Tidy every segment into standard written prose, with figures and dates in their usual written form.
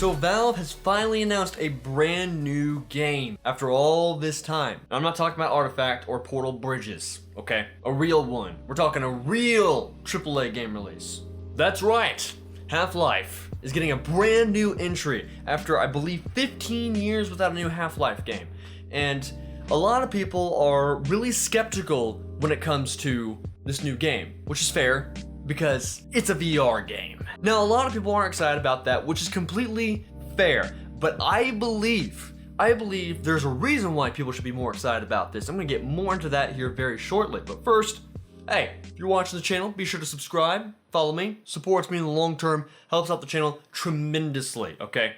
So Valve has finally announced a brand new game after all this time. Now, I'm not talking about Artifact or Portal Bridges, okay? A real one. We're talking a real AAA game release. That's right. Half-Life is getting a brand new entry after, I believe, 15 years without a new Half-Life game. And a lot of people are really skeptical when it comes to this new game, which is fair because it's a VR game. Now, a lot of people aren't excited about that, which is completely fair, but I believe there's a reason why people should be more excited about this. I'm gonna get more into that here very shortly, but first, hey, if you're watching the channel, be sure to subscribe, follow me, supports me in the long term, helps out the channel tremendously, okay?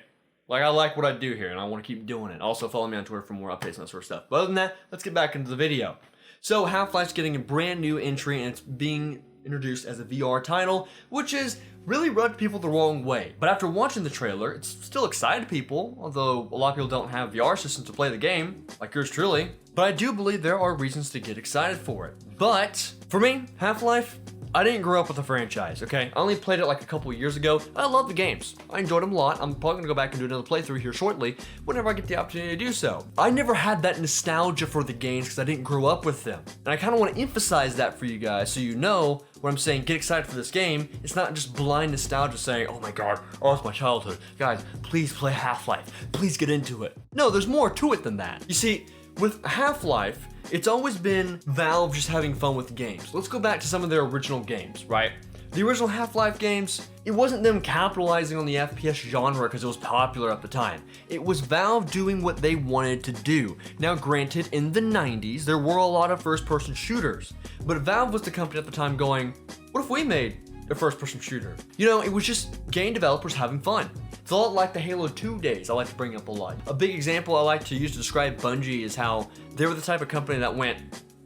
Like, I like what I do here, and I want to keep doing it. Also, follow me on Twitter for more updates on that sort of stuff. But other than that, let's get back into the video. So, Half-Life's getting a brand new entry, and it's being introduced as a VR title, which is really rubbed people the wrong way. But after watching the trailer, it's still excited people, although a lot of people don't have VR systems to play the game, like yours truly. But I do believe there are reasons to get excited for it. But, for me, Half-Life, I didn't grow up with the franchise, okay? I only played it like a couple of years ago. I love the games. I enjoyed them a lot. I'm probably gonna go back and do another playthrough here shortly whenever I get the opportunity to do so. I never had that nostalgia for the games because I didn't grow up with them. And I kind of want to emphasize that for you guys so you know when I'm saying get excited for this game, it's not just blind nostalgia saying, oh my god, oh, it's my childhood. Guys, please play Half-Life. Please get into it. No, there's more to it than that. You see, with Half-Life, it's always been Valve just having fun with games. Let's go back to some of their original games, right? The original Half-Life games, it wasn't them capitalizing on the FPS genre because it was popular at the time. It was Valve doing what they wanted to do. Now granted, in the 90s, there were a lot of first-person shooters, but Valve was the company at the time going, what if we made a first-person shooter? You know, it was just game developers having fun. It's a lot like the Halo 2 days I like to bring up a lot. A big example I like to use to describe Bungie is how they were the type of company that went,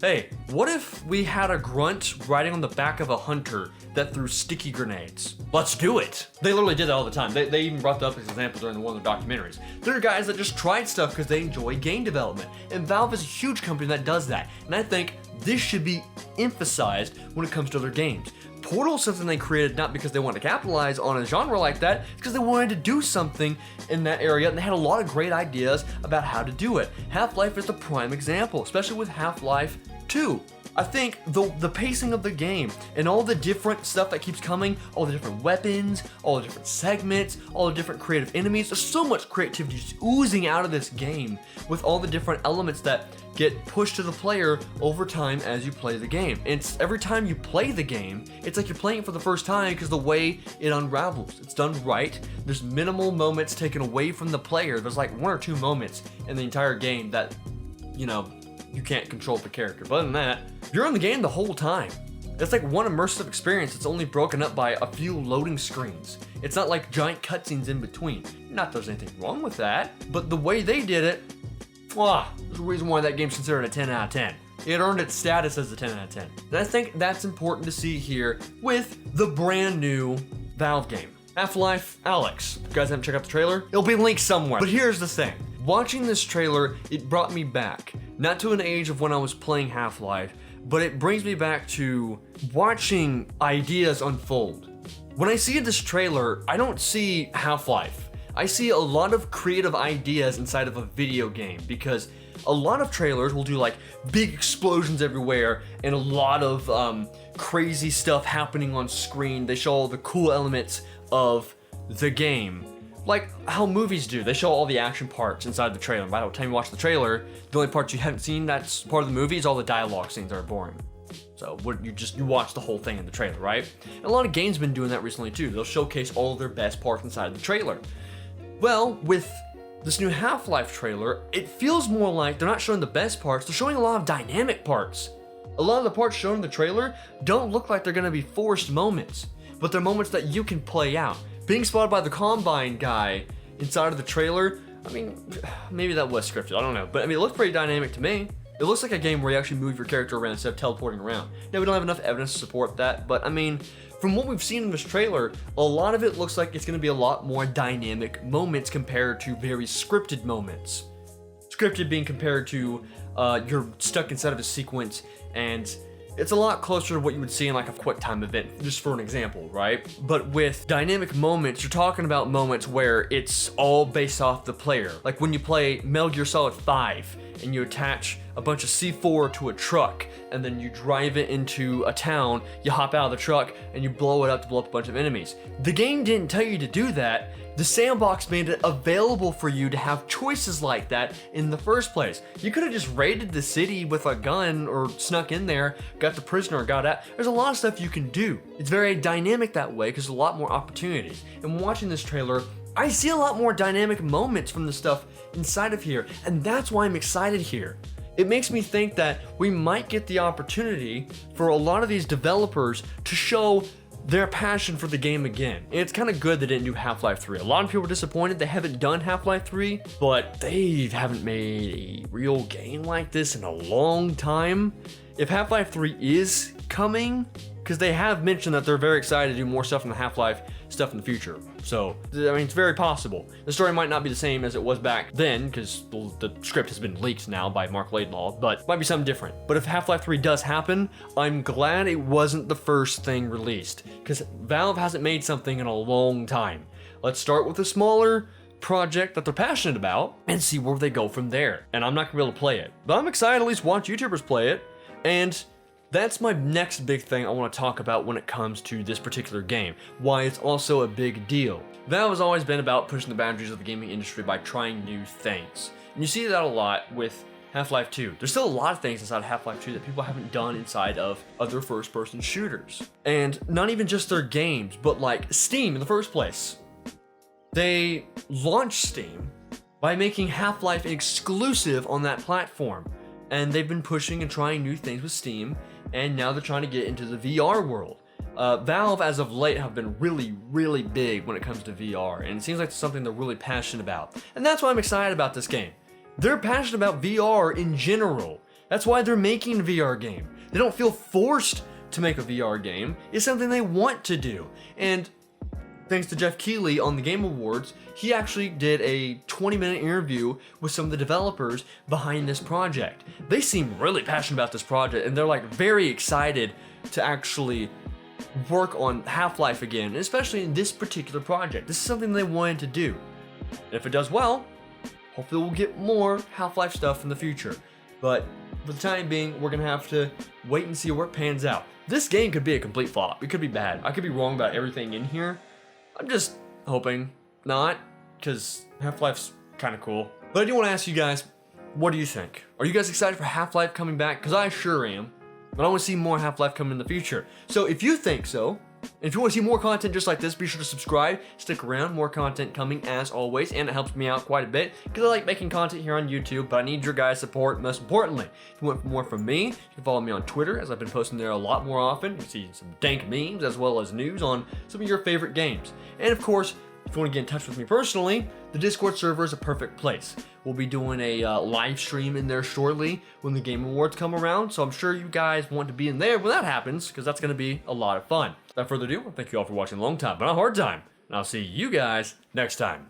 hey, what if we had a grunt riding on the back of a hunter that threw sticky grenades? Let's do it. They literally did that all the time. They even brought that up as an example during one of their documentaries. They're guys that just tried stuff because they enjoy game development. And Valve is a huge company that does that. And I think this should be emphasized when it comes to their games. Portal is something they created not because they wanted to capitalize on a genre like that, it's because they wanted to do something in that area and they had a lot of great ideas about how to do it. Half-Life is the prime example, especially with Half-Life 2. I think the pacing of the game and all the different stuff that keeps coming, all the different weapons, all the different segments, all the different creative enemies, there's so much creativity just oozing out of this game with all the different elements that get pushed to the player over time as you play the game. And it's every time you play the game, it's like you're playing it for the first time because the way it unravels. It's done right. There's minimal moments taken away from the player. There's like one or two moments in the entire game that, you know, you can't control the character. But other than that, you're in the game the whole time. It's like one immersive experience. It's only broken up by a few loading screens. It's not like giant cutscenes in between. Not that there's anything wrong with that, but the way they did it, there's a reason why that game's considered a 10 out of 10. It earned its status as a 10 out of 10. And I think that's important to see here with the brand new Valve game. Half-Life Alyx. If you guys haven't checked out the trailer, it'll be linked somewhere. But here's the thing. Watching this trailer, it brought me back, not to an age of when I was playing Half-Life, but it brings me back to watching ideas unfold. When I see this trailer, I don't see Half-Life. I see a lot of creative ideas inside of a video game because a lot of trailers will do like big explosions everywhere and a lot of crazy stuff happening on screen. They show all the cool elements of the game. Like how movies do. They show all the action parts inside the trailer. By the time you watch the trailer, the only parts you haven't seen that's part of the movie is all the dialogue scenes that are boring. So you watch the whole thing in the trailer, right? And a lot of games have been doing that recently too. They'll showcase all of their best parts inside the trailer. Well, with this new Half-Life trailer, it feels more like they're not showing the best parts, they're showing a lot of dynamic parts. A lot of the parts shown in the trailer don't look like they're gonna be forced moments, but they're moments that you can play out. Being spotted by the Combine guy inside of the trailer, I mean, maybe that was scripted, I don't know. But I mean, it looks pretty dynamic to me. It looks like a game where you actually move your character around instead of teleporting around. Now, we don't have enough evidence to support that, but I mean, from what we've seen in this trailer, a lot of it looks like it's gonna be a lot more dynamic moments compared to very scripted moments. Scripted being compared to you're stuck inside of a sequence and it's a lot closer to what you would see in like a quick time event, just for an example, right? But with dynamic moments, you're talking about moments where it's all based off the player. Like when you play Metal Gear Solid 5 and you attach a bunch of C4 to a truck and then you drive it into a town, you hop out of the truck and you blow it up to blow up a bunch of enemies. The game didn't tell you to do that. The sandbox made it available for you to have choices like that in the first place. You could have just raided the city with a gun or snuck in there, got the prisoner, got out. There's a lot of stuff you can do. It's very dynamic that way because there's a lot more opportunities. And watching this trailer, I see a lot more dynamic moments from the stuff inside of here, and that's why I'm excited here. It makes me think that we might get the opportunity for a lot of these developers to show their passion for the game again. And it's kind of good they didn't do Half-Life 3. A lot of people were disappointed they haven't done Half-Life 3, but they haven't made a real game like this in a long time. If Half-Life 3 is coming, because they have mentioned that they're very excited to do more stuff in the Half-Life stuff in the future. So, I mean, it's very possible. The story might not be the same as it was back then, because the script has been leaked now by Mark Laidlaw, but it might be something different. But if Half-Life 3 does happen, I'm glad it wasn't the first thing released, because Valve hasn't made something in a long time. Let's start with a smaller project that they're passionate about and see where they go from there. And I'm not gonna be able to play it, but I'm excited to at least watch YouTubers play it, and that's my next big thing I want to talk about when it comes to this particular game, why it's also a big deal. Valve has always been about pushing the boundaries of the gaming industry by trying new things. And you see that a lot with Half-Life 2. There's still a lot of things inside Half-Life 2 that people haven't done inside of other first-person shooters. And not even just their games, but like Steam in the first place. They launched Steam by making Half-Life exclusive on that platform. And they've been pushing and trying new things with Steam, and now they're trying to get into the VR world. Valve, as of late, have been really big when it comes to VR, and it seems like it's something they're really passionate about. And that's why I'm excited about this game. They're passionate about VR in general. That's why they're making a VR game. They don't feel forced to make a VR game. It's something they want to do. And thanks to Jeff Keighley on the Game Awards, he actually did a 20-minute interview with some of the developers behind this project. They seem really passionate about this project, and they're like very excited to actually work on Half-Life again, especially in this particular project. This is something they wanted to do. And if it does well, hopefully we'll get more Half-Life stuff in the future. But for the time being, we're gonna have to wait and see where it pans out. This game could be a complete flop. It could be bad. I could be wrong about everything in here. I'm just hoping not, because Half-Life's kind of cool. But I do want to ask you guys, what do you think? Are you guys excited for Half-Life coming back? Because I sure am. But I want to see more Half-Life come in the future. So if you think so, and if you want to see more content just like this, be sure to subscribe, stick around, more content coming as always, and it helps me out quite a bit, because I like making content here on YouTube, but I need your guys' support most importantly. If you want more from me, you can follow me on Twitter, as I've been posting there a lot more often. You see some dank memes, as well as news on some of your favorite games. And of course, if you want to get in touch with me personally, the Discord server is a perfect place. We'll be doing a live stream in there shortly when the Game Awards come around, so I'm sure you guys want to be in there when that happens, because that's going to be a lot of fun. Without further ado, thank you all for watching a long time, but not a hard time, and I'll see you guys next time.